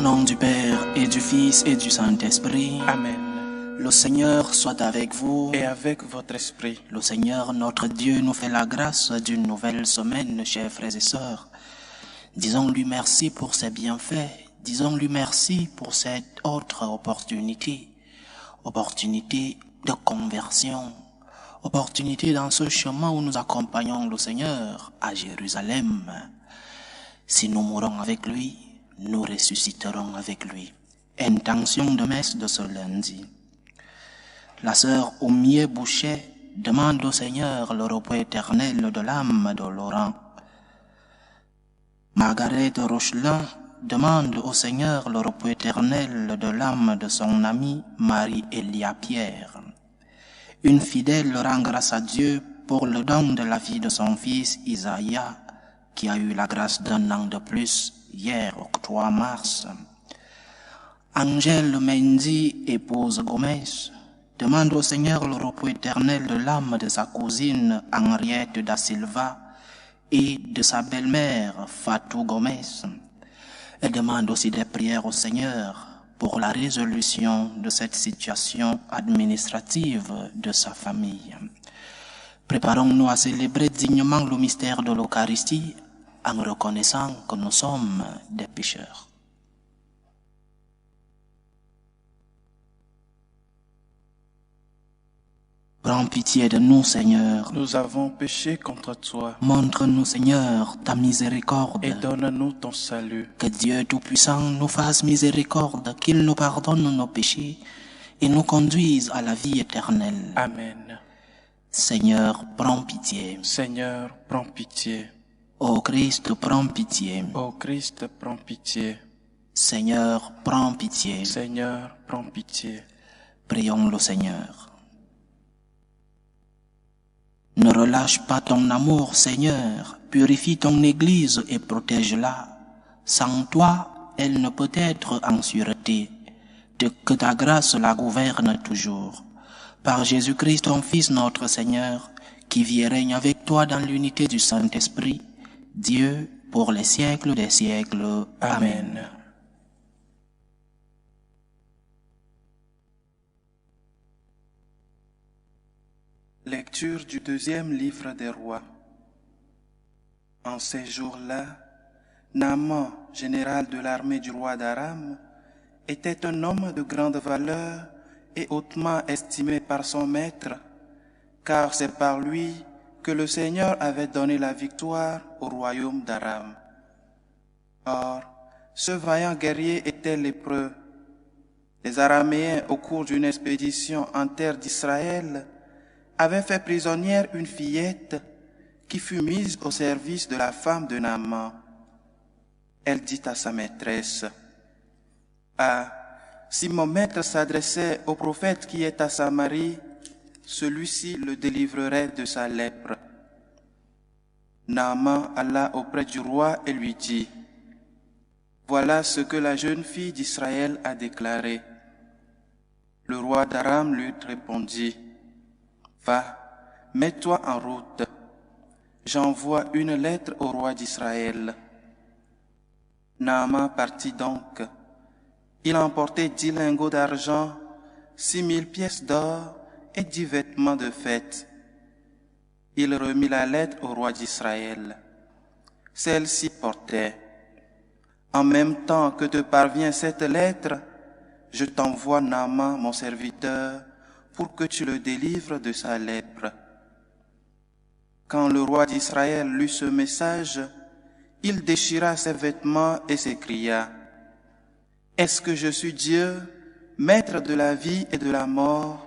nom du Père et du Fils et du Saint-Esprit. Amen. Le Seigneur soit avec vous. Et avec votre esprit. Le Seigneur notre Dieu nous fait la grâce d'une nouvelle semaine, chers frères et sœurs. Disons-lui merci pour ses bienfaits. Disons-lui merci pour cette autre opportunité. Opportunité de conversion. Opportunité dans ce chemin où nous accompagnons le Seigneur à Jérusalem. Si nous mourons avec lui, nous ressusciterons avec lui. Intention de messe de ce lundi. La sœur Oumier Boucher demande au Seigneur le repos éternel de l'âme de Laurent. Margaret Rochelin demande au Seigneur le repos éternel de l'âme de son amie Marie-Elia Pierre. Une fidèle rend grâce à Dieu pour le don de la vie de son fils Isaïa, qui a eu la grâce d'un an de plus hier, au 3 mars. Angèle Mendy, épouse Gomez, demande au Seigneur le repos éternel de l'âme de sa cousine Henriette da Silva et de sa belle-mère Fatou Gomez. Elle demande aussi des prières au Seigneur pour la résolution de cette situation administrative de sa famille. Préparons-nous à célébrer dignement le mystère de l'Eucharistie en reconnaissant que nous sommes des pécheurs. Prends pitié de nous, Seigneur. Nous avons péché contre toi. Montre-nous, Seigneur, ta miséricorde. Et donne-nous ton salut. Que Dieu Tout-Puissant nous fasse miséricorde, qu'il nous pardonne nos péchés et nous conduise à la vie éternelle. Amen. Seigneur, prends pitié. Seigneur, prends pitié. Ô Christ, prends pitié. Ô Christ, prends pitié. Seigneur, prends pitié. Seigneur, prends pitié. Prions le Seigneur. Ne relâche pas ton amour, Seigneur. Purifie ton Église et protège-la. Sans toi, elle ne peut être en sûreté. Que ta grâce la gouverne toujours. Par Jésus-Christ, ton Fils, notre Seigneur, qui vit et règne avec toi dans l'unité du Saint-Esprit, Dieu, pour les siècles des siècles. Amen. Lecture du deuxième livre des rois. En ces jours-là, Naaman, général de l'armée du roi d'Aram, était un homme de grande valeur et hautement estimé par son maître, car c'est par lui que le Seigneur avait donné la victoire au royaume d'Aram. Or, ce vaillant guerrier était lépreux. Les Araméens, au cours d'une expédition en terre d'Israël, avaient fait prisonnière une fillette qui fut mise au service de la femme de Naaman. Elle dit à sa maîtresse, « Ah, si mon maître s'adressait au prophète qui est à Samarie, celui-ci le délivrerait de sa lèpre. » Naaman alla auprès du roi et lui dit, « Voilà ce que la jeune fille d'Israël a déclaré. » Le roi d'Aram lui répondit, « Va, mets-toi en route. J'envoie une lettre au roi d'Israël. » Naaman partit donc. Il emportait 10 lingots d'argent, 6000 pièces d'or et 10 vêtements de fête. Il remit la lettre au roi d'Israël. Celle-ci portait, « En même temps que te parvient cette lettre, je t'envoie Naaman, mon serviteur, pour que tu le délivres de sa lèpre. » Quand le roi d'Israël lut ce message, il déchira ses vêtements et s'écria, « Est-ce que je suis Dieu, maître de la vie et de la mort?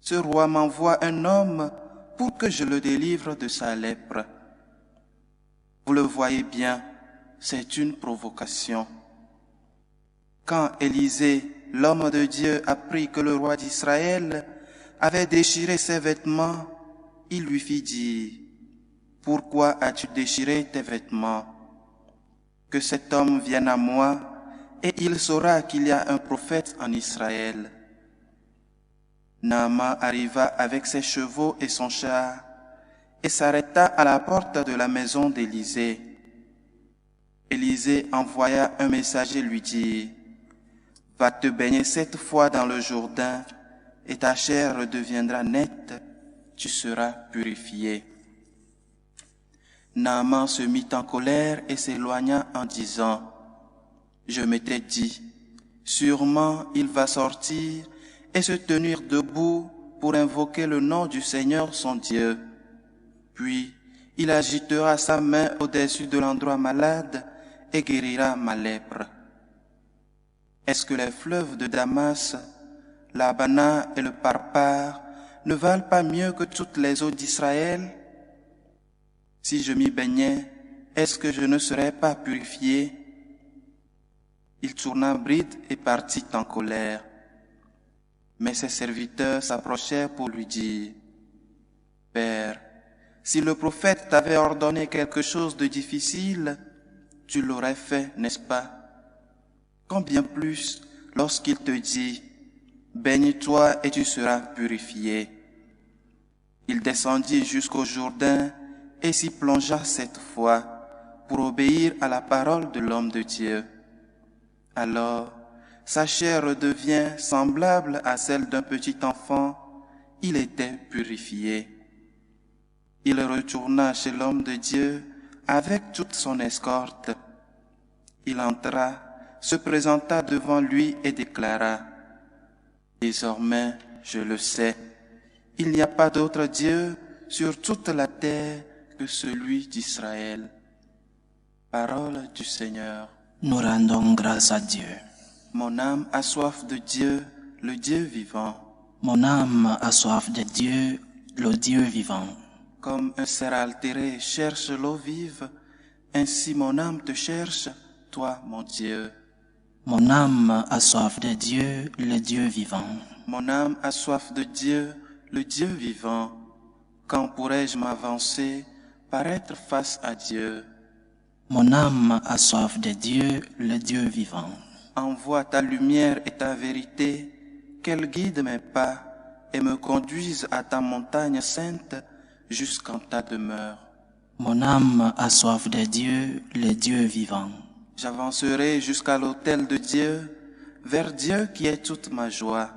Ce roi m'envoie un homme pour que je le délivre de sa lèpre. » Vous le voyez bien, c'est une provocation. Quand Élisée, l'homme de Dieu, apprit que le roi d'Israël avait déchiré ses vêtements, il lui fit dire, « Pourquoi as-tu déchiré tes vêtements? Que cet homme vienne à moi, et il saura qu'il y a un prophète en Israël. » Naaman arriva avec ses chevaux et son char, et s'arrêta à la porte de la maison d'Élisée. Élisée envoya un messager lui dire, « Va te baigner 7 fois dans le Jourdain, et ta chair redeviendra nette, tu seras purifié. » Naaman se mit en colère et s'éloigna en disant, « Je m'étais dit, sûrement il va sortir et se tenir debout pour invoquer le nom du Seigneur son Dieu. Puis il agitera sa main au-dessus de l'endroit malade et guérira ma lèpre. Est-ce que les fleuves de Damas, l'Abana et le Parpar ne valent pas mieux que toutes les eaux d'Israël? Si je m'y baignais, est-ce que je ne serais pas purifié? » Il tourna bride et partit en colère. Mais ses serviteurs s'approchèrent pour lui dire, « Père, si le prophète t'avait ordonné quelque chose de difficile, tu l'aurais fait, n'est-ce pas? Combien plus lorsqu'il te dit, « Baigne-toi et tu seras purifié. » Il descendit jusqu'au Jourdain et s'y plongea 7 fois pour obéir à la parole de l'homme de Dieu. Alors, sa chair redevient semblable à celle d'un petit enfant, il était purifié. Il retourna chez l'homme de Dieu avec toute son escorte. Il entra, se présenta devant lui et déclara, « Désormais, je le sais, il n'y a pas d'autre Dieu sur toute la terre que celui d'Israël. » Parole du Seigneur. Nous rendons grâce à Dieu. Mon âme a soif de Dieu, le Dieu vivant. Mon âme a soif de Dieu, le Dieu vivant. Comme un cerf altéré cherche l'eau vive, ainsi mon âme te cherche, toi, mon Dieu. Mon âme a soif de Dieu, le Dieu vivant. Mon âme a soif de Dieu, le Dieu vivant. Quand pourrais-je m'avancer, paraître face à Dieu? Mon âme a soif de Dieu, le Dieu vivant. Envoie ta lumière et ta vérité, qu'elle guide mes pas et me conduise à ta montagne sainte jusqu'en ta demeure. Mon âme a soif de Dieu, le Dieu vivant. J'avancerai jusqu'à l'autel de Dieu, vers Dieu qui est toute ma joie.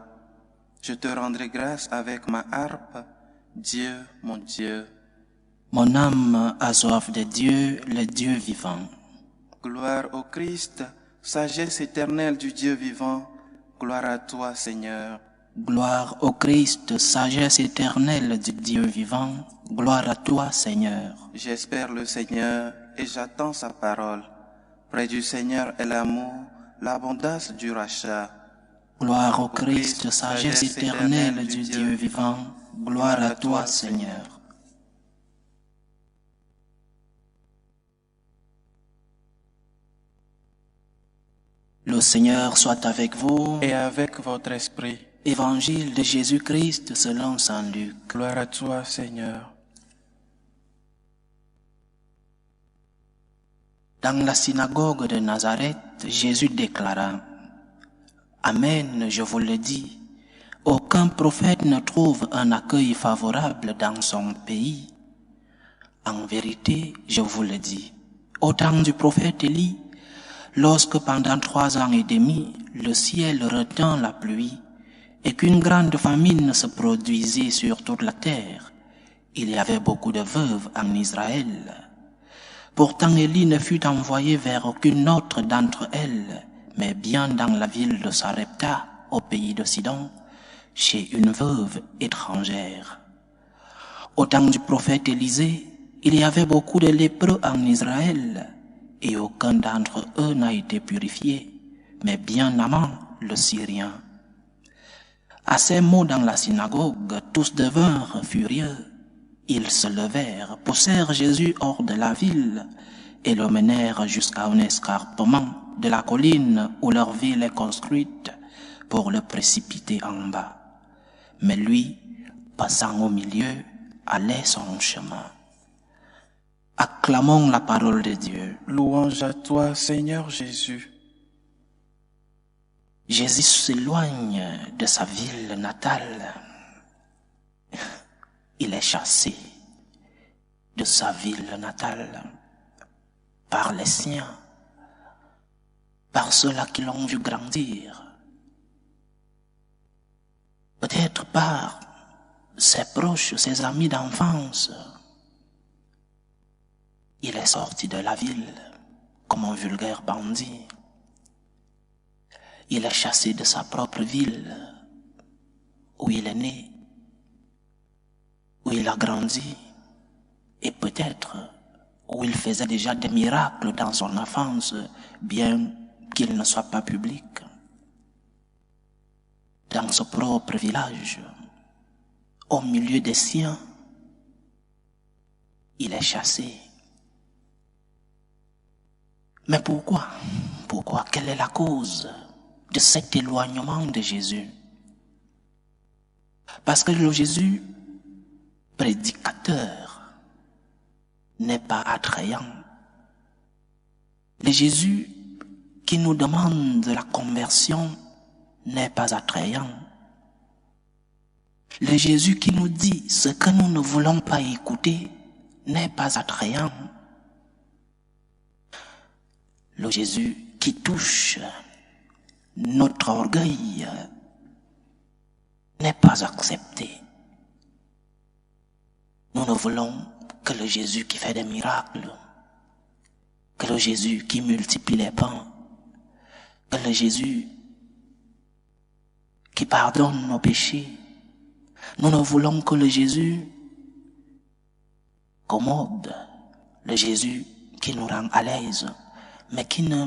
Je te rendrai grâce avec ma harpe, Dieu, mon Dieu. Mon âme a soif de Dieu, le Dieu vivant. Gloire au Christ, sagesse éternelle du Dieu vivant, gloire à toi, Seigneur. Gloire au Christ, sagesse éternelle du Dieu vivant, gloire à toi, Seigneur. J'espère le Seigneur et j'attends sa parole. Près du Seigneur est l'amour, l'abondance du rachat. Gloire au Christ, sagesse éternelle du Dieu vivant, gloire à toi, Seigneur. Le Seigneur soit avec vous. Et avec votre esprit. Évangile de Jésus-Christ selon saint Luc. Gloire à toi, Seigneur. Dans la synagogue de Nazareth, Jésus déclara, « Amen, je vous le dis, aucun prophète ne trouve un accueil favorable dans son pays. En vérité, je vous le dis, au temps du prophète Élie, lorsque pendant 3 ans et demi, le ciel retint la pluie et qu'une grande famine se produisait sur toute la terre, il y avait beaucoup de veuves en Israël. Pourtant Élie ne fut envoyé vers aucune autre d'entre elles, mais bien dans la ville de Sarepta, au pays de Sidon, chez une veuve étrangère. Au temps du prophète Élisée, il y avait beaucoup de lépreux en Israël, et aucun d'entre eux n'a été purifié, mais bien Naaman, le Syrien. À ces mots dans la synagogue, tous devinrent furieux. Ils se levèrent, poussèrent Jésus hors de la ville et le menèrent jusqu'à un escarpement de la colline où leur ville est construite pour le précipiter en bas. Mais lui, passant au milieu, allait son chemin. Acclamons la parole de Dieu. Louange à toi, Seigneur Jésus. Jésus s'éloigne de sa ville natale. Il est chassé de sa ville natale par les siens, par ceux-là qui l'ont vu grandir, peut-être par ses proches, ses amis d'enfance. Il est sorti de la ville comme un vulgaire bandit. Il est chassé de sa propre ville, où il est né, où il a grandi, et peut-être où il faisait déjà des miracles dans son enfance, bien qu'il ne soit pas public. Dans son propre village, au milieu des siens, il est chassé. Mais pourquoi? Pourquoi? Quelle est la cause de cet éloignement de Jésus? Parce que le Jésus prédicateur n'est pas attrayant. Le Jésus qui nous demande la conversion n'est pas attrayant. Le Jésus qui nous dit ce que nous ne voulons pas écouter n'est pas attrayant. Le Jésus qui touche notre orgueil n'est pas accepté. Nous ne voulons que le Jésus qui fait des miracles, que le Jésus qui multiplie les pains, que le Jésus qui pardonne nos péchés. Nous ne voulons que le Jésus commode, le Jésus qui nous rend à l'aise, mais qui ne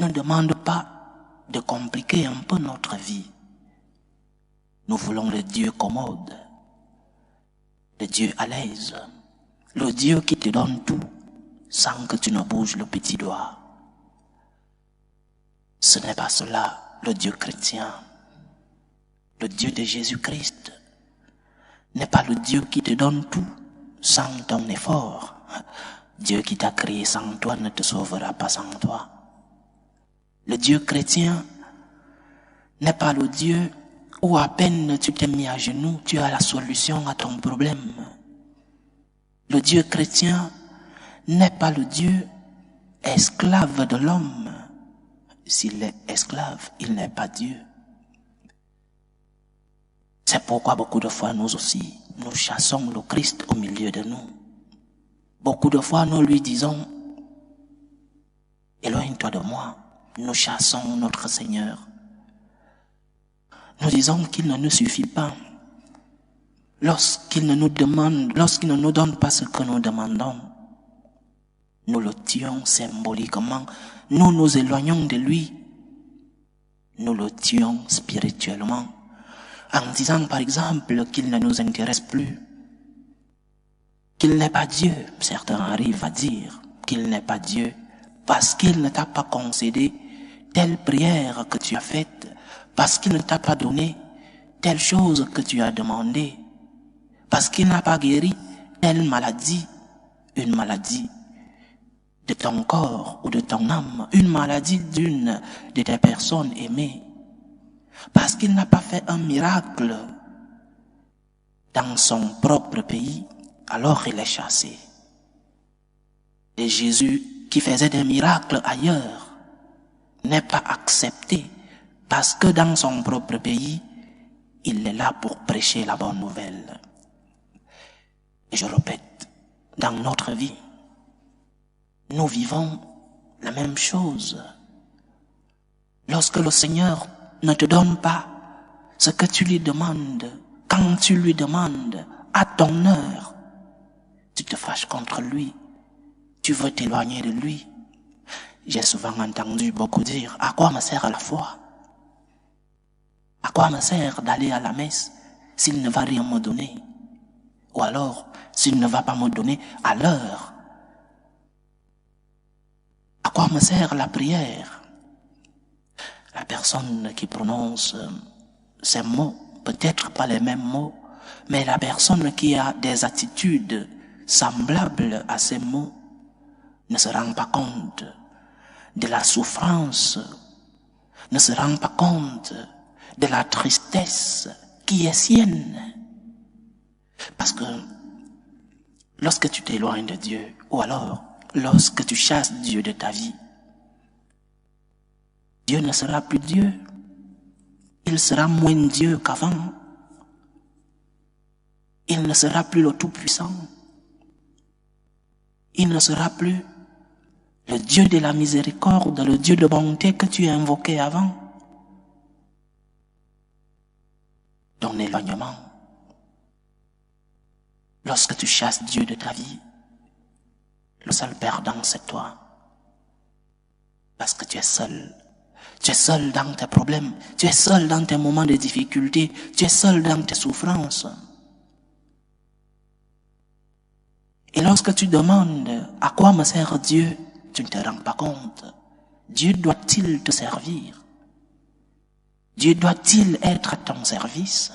nous demande pas de compliquer un peu notre vie. Nous voulons le Dieu commode, le Dieu à l'aise, le Dieu qui te donne tout sans que tu ne bouges le petit doigt. Ce n'est pas cela le Dieu chrétien. Le Dieu de Jésus-Christ n'est pas le Dieu qui te donne tout sans ton effort. Dieu qui t'a créé sans toi ne te sauvera pas sans toi. Le Dieu chrétien n'est pas le Dieu où à peine tu t'es mis à genoux, tu as la solution à ton problème. Le Dieu chrétien n'est pas le Dieu esclave de l'homme. S'il est esclave, il n'est pas Dieu. C'est pourquoi beaucoup de fois nous aussi, nous chassons le Christ au milieu de nous. Beaucoup de fois nous lui disons, éloigne-toi de moi. Nous chassons notre Seigneur. Nous disons qu'il ne nous suffit pas. Lorsqu'il ne nous donne pas ce que nous demandons, nous le tuons symboliquement. Nous nous éloignons de lui. Nous le tuons spirituellement. En disant par exemple qu'il ne nous intéresse plus, qu'il n'est pas Dieu. Certains arrivent à dire qu'il n'est pas Dieu parce qu'il ne t'a pas concédé telle prière que tu as faite, parce qu'il ne t'a pas donné telle chose que tu as demandé, parce qu'il n'a pas guéri telle maladie, une maladie de ton corps ou de ton âme, une maladie d'une de tes personnes aimées, parce qu'il n'a pas fait un miracle dans son propre pays, alors il est chassé. Et Jésus qui faisait des miracles ailleurs n'est pas accepté parce que dans son propre pays, il est là pour prêcher la bonne nouvelle. Et je répète, dans notre vie, nous vivons la même chose. Lorsque le Seigneur ne te donne pas ce que tu lui demandes, quand tu lui demandes à ton heure, tu te fâches contre lui, tu veux t'éloigner de lui. J'ai souvent entendu beaucoup dire, à quoi me sert la foi? À quoi me sert d'aller à la messe s'il ne va rien me donner? Ou alors, s'il ne va pas me donner à l'heure? À quoi me sert la prière? La personne qui prononce ces mots, peut-être pas les mêmes mots, mais la personne qui a des attitudes semblables à ces mots ne se rend pas compte de la souffrance, ne se rend pas compte de la tristesse qui est sienne. Parce que lorsque tu t'éloignes de Dieu, ou alors lorsque tu chasses Dieu de ta vie, Dieu ne sera plus Dieu. Il sera moins Dieu qu'avant. Il ne sera plus le Tout-Puissant. Il ne sera plus le Dieu de la miséricorde, le Dieu de bonté que tu as invoqué avant. Ton éloignement, lorsque tu chasses Dieu de ta vie, le seul perdant c'est toi. Parce que tu es seul. Tu es seul dans tes problèmes. Tu es seul dans tes moments de difficulté. Tu es seul dans tes souffrances. Et lorsque tu demandes à quoi me sert Dieu, tu ne te rends pas compte. Dieu doit-il te servir? Dieu doit-il être à ton service?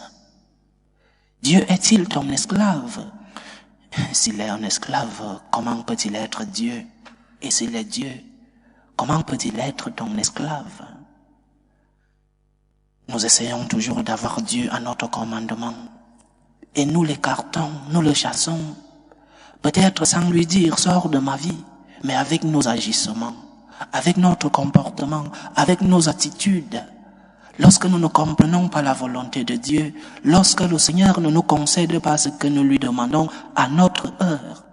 Dieu est-il ton esclave? S'il est un esclave, comment peut-il être Dieu? Et s'il est Dieu, comment peut-il être ton esclave? Nous essayons toujours d'avoir Dieu à notre commandement. Et nous l'écartons, nous le chassons. Peut-être sans lui dire, sors de ma vie, mais avec nos agissements, avec notre comportement, avec nos attitudes. Lorsque nous ne comprenons pas la volonté de Dieu, lorsque le Seigneur ne nous concède pas ce que nous lui demandons à notre heure,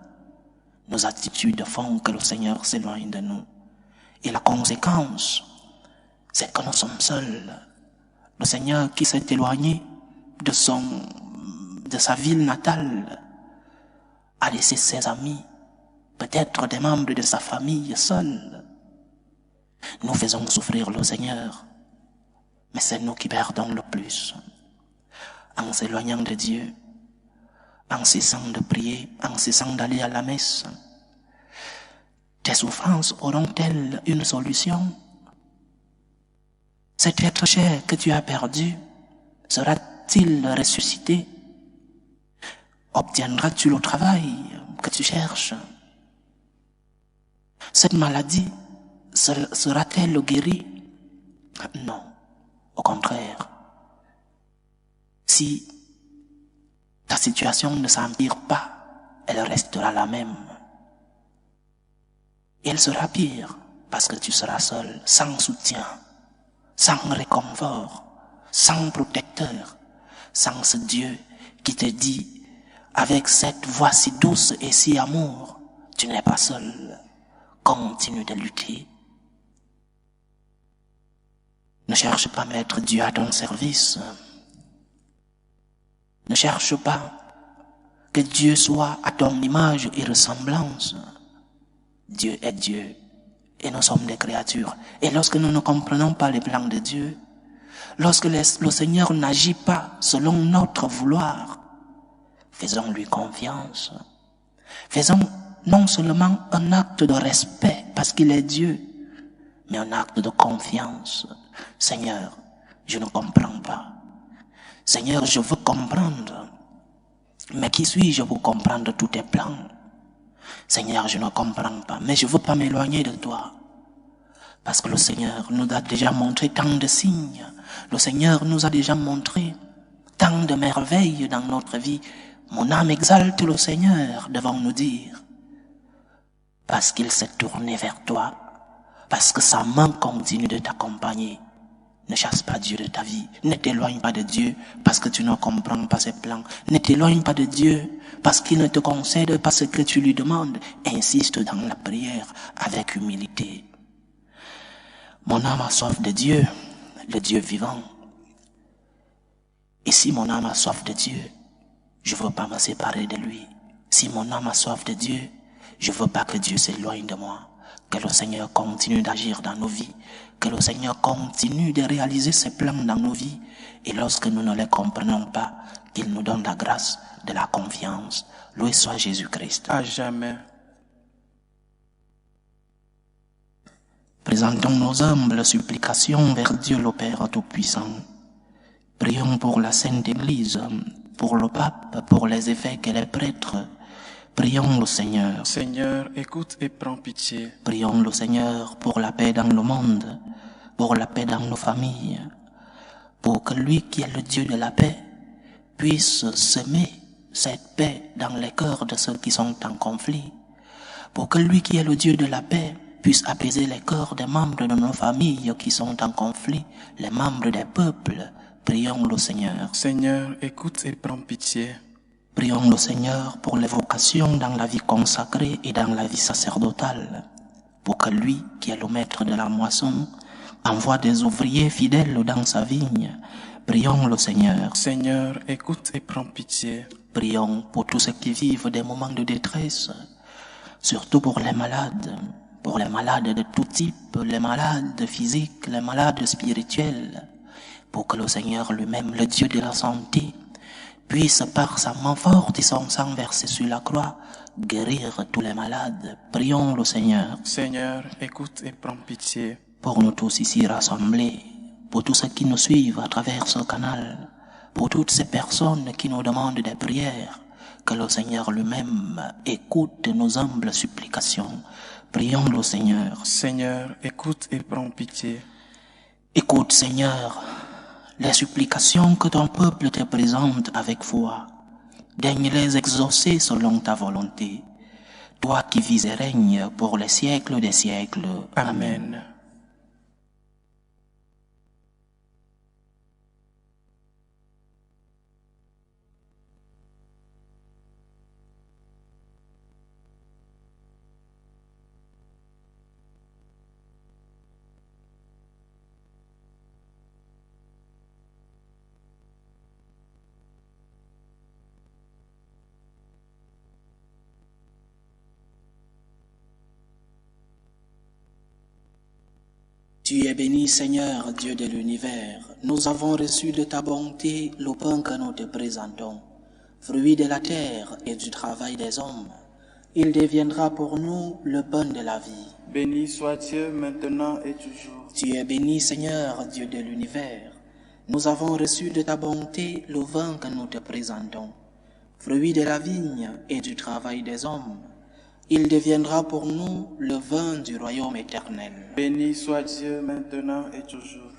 nos attitudes font que le Seigneur s'éloigne de nous. Et la conséquence, c'est que nous sommes seuls. Le Seigneur qui s'est éloigné de sa ville natale a laissé ses amis, peut-être des membres de sa famille seuls. Nous faisons souffrir le Seigneur, mais c'est nous qui perdons le plus. En s'éloignant de Dieu, en cessant de prier, en cessant d'aller à la messe, tes souffrances auront-elles une solution? Cet être cher que tu as perdu sera-t-il ressuscité? Obtiendras-tu le travail que tu cherches? Cette maladie sera-t-elle guérie? Non, au contraire. Si ta situation ne s'empire pas, elle restera la même. Et elle sera pire parce que tu seras seul, sans soutien, sans réconfort, sans protecteur, sans ce Dieu qui te dit avec cette voix si douce et si amour, tu n'es pas seul, continue de lutter. Ne cherche pas à mettre Dieu à ton service. Ne cherche pas que Dieu soit à ton image et ressemblance. Dieu est Dieu et nous sommes des créatures. Et lorsque nous ne comprenons pas les plans de Dieu, lorsque le Seigneur n'agit pas selon notre vouloir, faisons-lui confiance. Faisons non seulement un acte de respect parce qu'il est Dieu, mais un acte de confiance. Seigneur, je ne comprends pas. Seigneur, je veux comprendre. Mais qui suis-je pour comprendre tous tes plans? Seigneur, je ne comprends pas, mais je ne veux pas m'éloigner de toi. Parce que le Seigneur nous a déjà montré tant de signes. Le Seigneur nous a déjà montré tant de merveilles dans notre vie. Mon âme exalte le Seigneur, devons-nous dire. Parce qu'il s'est tourné vers toi. Parce que sa main continue de t'accompagner. Ne chasse pas Dieu de ta vie. Ne t'éloigne pas de Dieu parce que tu ne comprends pas ses plans. Ne t'éloigne pas de Dieu parce qu'il ne te concède pas ce que tu lui demandes. Insiste dans la prière avec humilité. Mon âme a soif de Dieu, le Dieu vivant. Et si mon âme a soif de Dieu, je ne veux pas me séparer de lui. Si mon âme a soif de Dieu, je ne veux pas que Dieu s'éloigne de moi. Que le Seigneur continue d'agir dans nos vies. Que le Seigneur continue de réaliser ses plans dans nos vies. Et lorsque nous ne les comprenons pas, qu'il nous donne la grâce de la confiance. Loué soit Jésus-Christ. À jamais. Présentons nos humbles supplications vers Dieu le Père Tout-Puissant. Prions pour la Sainte Église, pour le pape, pour les évêques et les prêtres. Prions le Seigneur. Seigneur, écoute et prends pitié. Prions le Seigneur pour la paix dans le monde, pour la paix dans nos familles, pour que lui qui est le Dieu de la paix puisse semer cette paix dans les cœurs de ceux qui sont en conflit, pour que lui qui est le Dieu de la paix puisse apaiser les cœurs des membres de nos familles qui sont en conflit, les membres des peuples. Prions le Seigneur. Seigneur, écoute et prends pitié. Prions le Seigneur pour les vocations dans la vie consacrée et dans la vie sacerdotale, pour que lui, qui est le maître de la moisson, envoie des ouvriers fidèles dans sa vigne. Prions le Seigneur. Seigneur, écoute et prends pitié. Prions pour tous ceux qui vivent des moments de détresse, surtout pour les malades de tout type, les malades physiques, les malades spirituels, pour que le Seigneur lui-même, le Dieu de la santé, puisse par sa main forte et son sang versé sur la croix, guérir tous les malades. Prions le Seigneur. Seigneur, écoute et prends pitié. Pour nous tous ici rassemblés, pour tous ceux qui nous suivent à travers ce canal, pour toutes ces personnes qui nous demandent des prières, que le Seigneur lui-même écoute nos humbles supplications. Prions le Seigneur. Seigneur, écoute et prends pitié. Écoute, Seigneur, les supplications que ton peuple te présente avec foi. Daigne les exaucer selon ta volonté. Toi qui vis et règnes pour les siècles des siècles. Amen. Tu es béni, Seigneur, Dieu de l'univers. Nous avons reçu de ta bonté le pain que nous te présentons, fruit de la terre et du travail des hommes. Il deviendra pour nous le pain de la vie. Béni soit Dieu maintenant et toujours. Tu es béni, Seigneur, Dieu de l'univers. Nous avons reçu de ta bonté le vin que nous te présentons, fruit de la vigne et du travail des hommes. Il deviendra pour nous le vin du royaume éternel. Béni soit Dieu maintenant et toujours.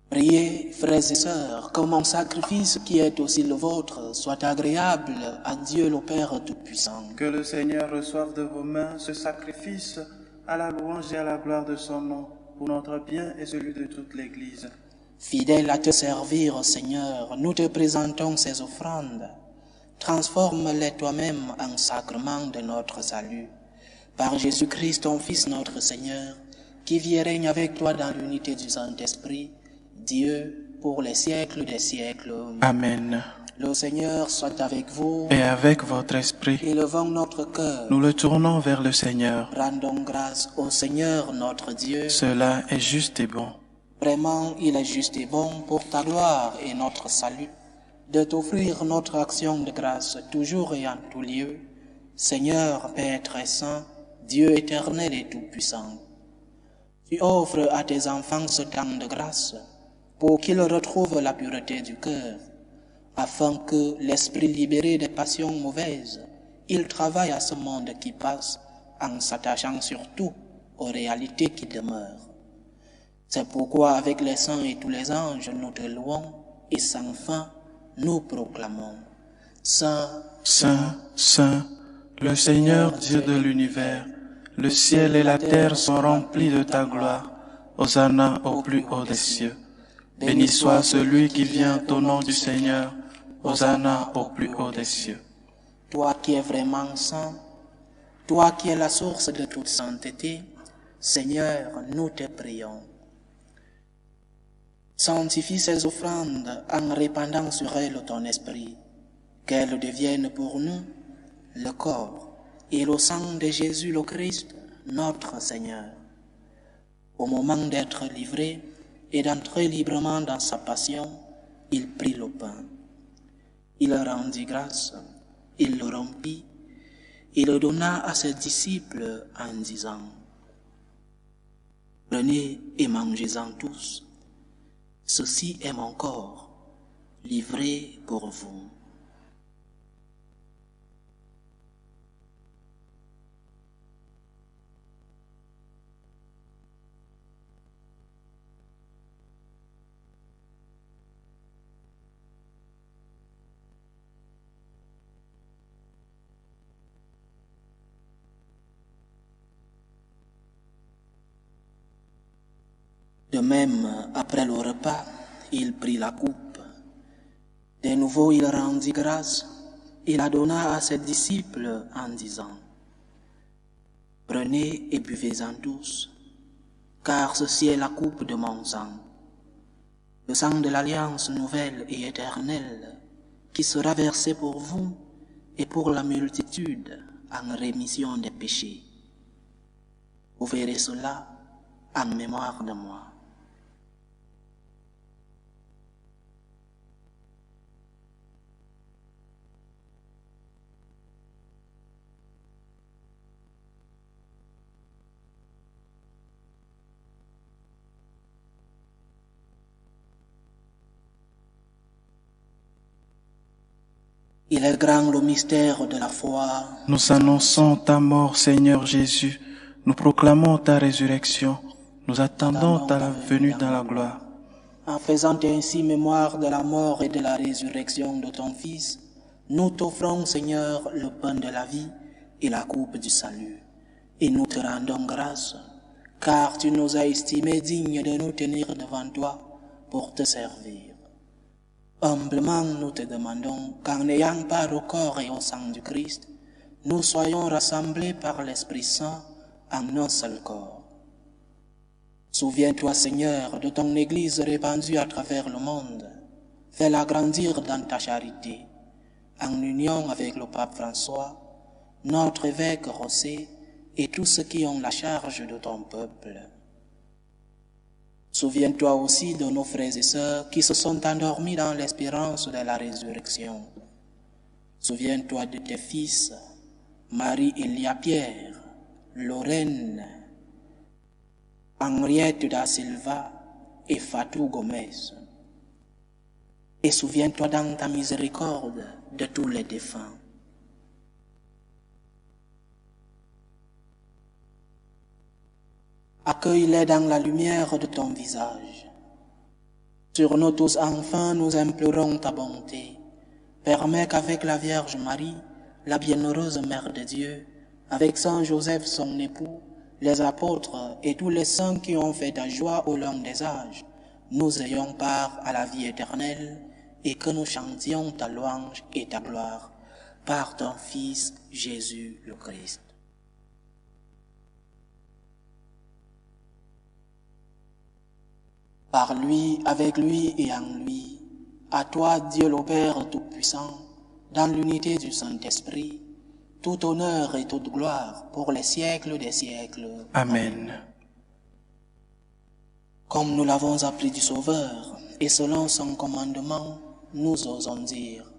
Priez, frères et sœurs, que mon sacrifice qui est aussi le vôtre soit agréable à Dieu le Père Tout-Puissant. Que le Seigneur reçoive de vos mains ce sacrifice à la louange et à la gloire de son nom, pour notre bien et celui de toute l'Église. Fidèles à te servir, Seigneur, nous te présentons ces offrandes. Transforme-les toi-même en sacrement de notre salut. Par Jésus-Christ, ton Fils, notre Seigneur, qui vit et règne avec toi dans l'unité du Saint-Esprit, Dieu, pour les siècles des siècles. Amen. Le Seigneur soit avec vous. Et avec votre esprit, Élevons notre cœur. nous le tournons vers le Seigneur. Rendons grâce au Seigneur notre Dieu. Cela est juste et bon. Vraiment, il est juste et bon pour ta gloire et notre salut, de t'offrir notre action de grâce toujours et en tout lieu. Seigneur, Père très saint, Dieu éternel et tout-puissant, tu offres à tes enfants ce temps de grâce pour qu'ils retrouvent la pureté du cœur, afin que, l'esprit libéré des passions mauvaises, il travaille à ce monde qui passe en s'attachant surtout aux réalités qui demeurent. C'est pourquoi avec les saints et tous les anges nous te louons et sans fin nous proclamons. Saint, Saint, Saint, le Seigneur Dieu de l'univers, le ciel et la terre sont remplis de ta gloire. Hosanna au plus haut des cieux. Béni soit celui qui vient au nom du Seigneur. Hosanna au plus haut des cieux. toi qui es vraiment saint, toi qui es la source de toute sainteté, Seigneur, nous te prions. Sanctifie ces offrandes en répandant sur elles ton esprit, qu'elles deviennent pour nous le corps et le sang de Jésus le Christ, notre Seigneur. Au moment d'être livré et d'entrer librement dans sa passion, il prit le pain. Il rendit grâce, il le rompit, il le donna à ses disciples en disant: Prenez et mangez-en tous. Ceci est mon corps, livré pour vous. De même, après le repas, il prit la coupe. De nouveau, il rendit grâce. Il la donna à ses disciples en disant, « Prenez et buvez-en tous, car ceci est la coupe de mon sang, le sang de l'alliance nouvelle et éternelle, qui sera versé pour vous et pour la multitude en rémission des péchés. Vous verrez cela en mémoire de moi. » Il est grand le mystère de la foi. Nous annonçons ta mort, Seigneur Jésus. Nous proclamons ta résurrection. Nous attendons ta venue dans la gloire. En faisant ainsi mémoire de la mort et de la résurrection de ton Fils, nous t'offrons, Seigneur, le pain de la vie et la coupe du salut. Et nous te rendons grâce, car tu nous as estimés dignes de nous tenir devant toi pour te servir. Humblement, nous te demandons qu'en n'ayant part au corps et au sang du Christ, nous soyons rassemblés par l'Esprit Saint en un seul corps. Souviens-toi, Seigneur, de ton Église répandue à travers le monde. Fais-la grandir dans ta charité, en union avec le pape François, notre évêque José et tous ceux qui ont la charge de ton peuple. Souviens-toi aussi de nos frères et sœurs qui se sont endormis dans l'espérance de la résurrection. Souviens-toi de tes fils, Marie-Elia-Pierre, Lorraine, Henriette da Silva et Fatou Gomez. Et souviens-toi dans ta miséricorde de tous les défunts. Accueille-les dans la lumière de ton visage. Sur nous tous enfin, nous implorons ta bonté. Permets qu'avec la Vierge Marie, la bienheureuse Mère de Dieu, avec Saint Joseph son époux, les apôtres et tous les saints qui ont fait ta joie au long des âges, nous ayons part à la vie éternelle et que nous chantions ta louange et ta gloire par ton Fils Jésus le Christ. Par lui, avec lui et en lui, à toi, Dieu le Père Tout-Puissant, dans l'unité du Saint-Esprit, tout honneur et toute gloire pour les siècles des siècles. Amen. Comme nous l'avons appris du Sauveur, et selon son commandement, nous osons dire,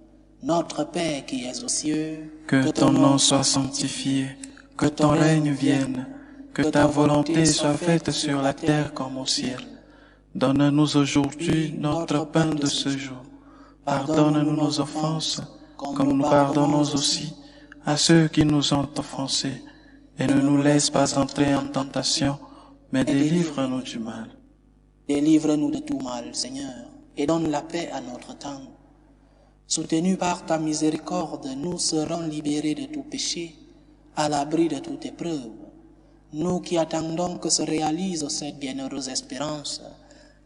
Notre Père qui es aux cieux, que ton nom soit sanctifié, que ton règne vienne, que ta volonté soit faite sur la terre comme au ciel. Donne-nous aujourd'hui notre pain de ce jour. Pardonne-nous nos offenses, comme nous pardonnons aussi à ceux qui nous ont offensés. Et ne nous laisse pas entrer en tentation, mais délivre-nous du mal. Délivre-nous de tout mal, Seigneur, et donne la paix à notre temps. Soutenus par ta miséricorde, nous serons libérés de tout péché, à l'abri de toute épreuve. Nous qui attendons que se réalise cette bienheureuse espérance,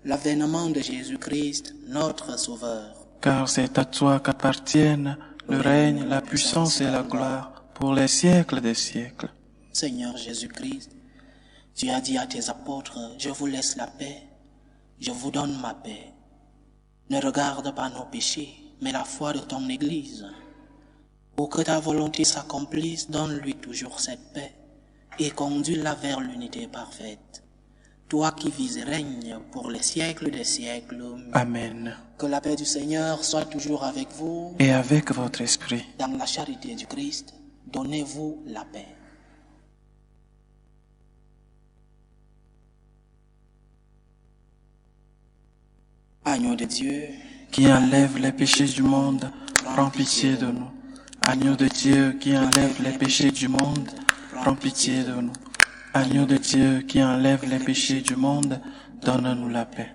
l'avènement de Jésus-Christ, notre Sauveur. Car c'est à toi qu'appartiennent le règne, la puissance et la gloire pour les siècles des siècles. Seigneur Jésus-Christ, tu as dit à tes apôtres, je vous laisse la paix, je vous donne ma paix. Ne regarde pas nos péchés, mais la foi de ton Église. Pour que ta volonté s'accomplisse, donne-lui toujours cette paix et conduis-la vers l'unité parfaite. Toi qui vis et règnes pour les siècles des siècles. Amen. Que la paix du Seigneur soit toujours avec vous. Et avec votre esprit. Dans la charité du Christ, donnez-vous la paix. Agneau de Dieu, qui enlève les péchés du monde, prends pitié de nous. Agneau de Dieu qui enlève les péchés du monde, prends pitié de nous. Agneau de Dieu qui enlève les péchés du monde, donne-nous la paix.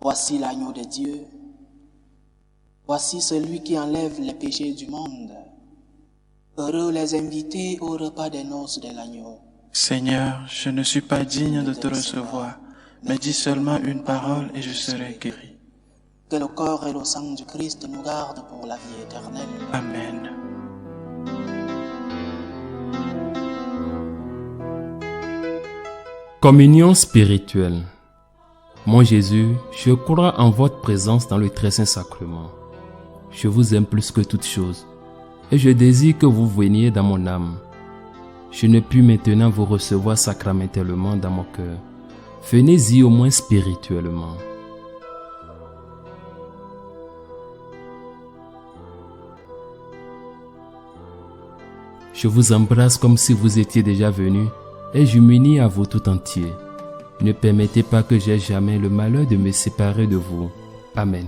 Voici l'agneau de Dieu. Voici celui qui enlève les péchés du monde. Heureux les invités au repas des noces de l'agneau. Seigneur, je ne suis pas digne de te recevoir, mais dis seulement une parole et je serai guéri. Que le corps et le sang du Christ nous gardent pour la vie éternelle. Amen. Communion spirituelle. Mon Jésus, je crois en votre présence dans le très saint sacrement. Je vous aime plus que toute chose, et je désire que vous veniez dans mon âme. Je ne puis maintenant vous recevoir sacramentellement dans mon cœur. Venez-y au moins spirituellement. Je vous embrasse comme si vous étiez déjà venu, et je m'unis à vous tout entier. Ne permettez pas que j'aie jamais le malheur de me séparer de vous. Amen.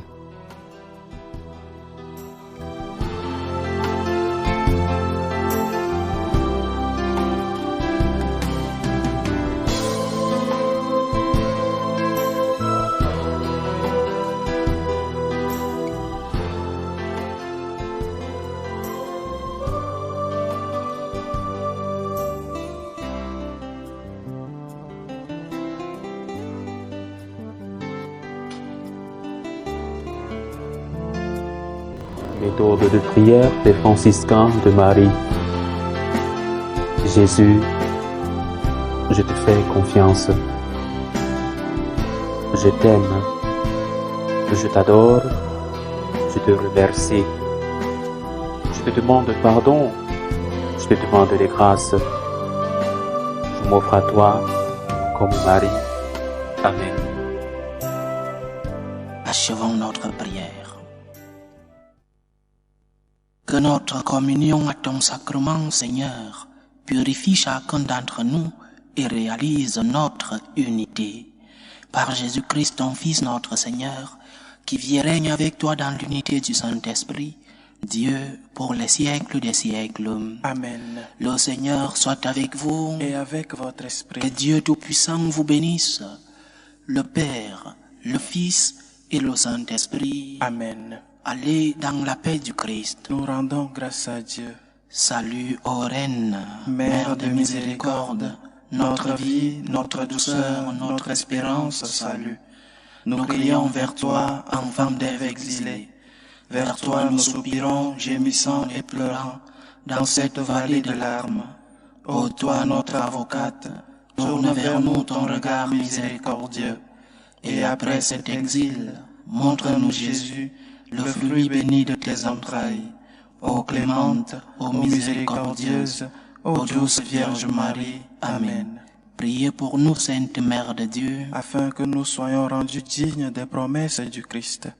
Méthode de prière des franciscains de Marie. Jésus, je te fais confiance. Je t'aime. Je t'adore. Je te remercie. Je te demande pardon. Je te demande des grâces. Je m'offre à toi comme Marie. Amen. Achevons notre prière. Que notre communion à ton sacrement, Seigneur, purifie chacun d'entre nous et réalise notre unité. Par Jésus-Christ, ton Fils, notre Seigneur, qui vit et règne avec toi dans l'unité du Saint-Esprit, Dieu, pour les siècles des siècles. Amen. Le Seigneur soit avec vous. Et avec votre esprit. Que Dieu Tout-Puissant vous bénisse, le Père, le Fils et le Saint-Esprit. Amen. Allez dans la paix du Christ. Nous rendons grâce à Dieu. Salut, ô Reine, Mère de miséricorde, notre vie, notre douceur, notre espérance, salut. Nous crions vers toi, enfant d'Ève exilée. Vers toi nous soupirons, gémissant et pleurant, dans cette vallée de larmes. Ô toi, notre avocate, tourne vers nous ton regard miséricordieux. Et après cet exil, montre-nous Jésus, le fruit béni de tes entrailles. Ô clémente, ô miséricordieuse, ô douce Vierge Marie. Amen. Priez pour nous, Sainte Mère de Dieu, Afin que nous soyons rendus dignes des promesses du Christ.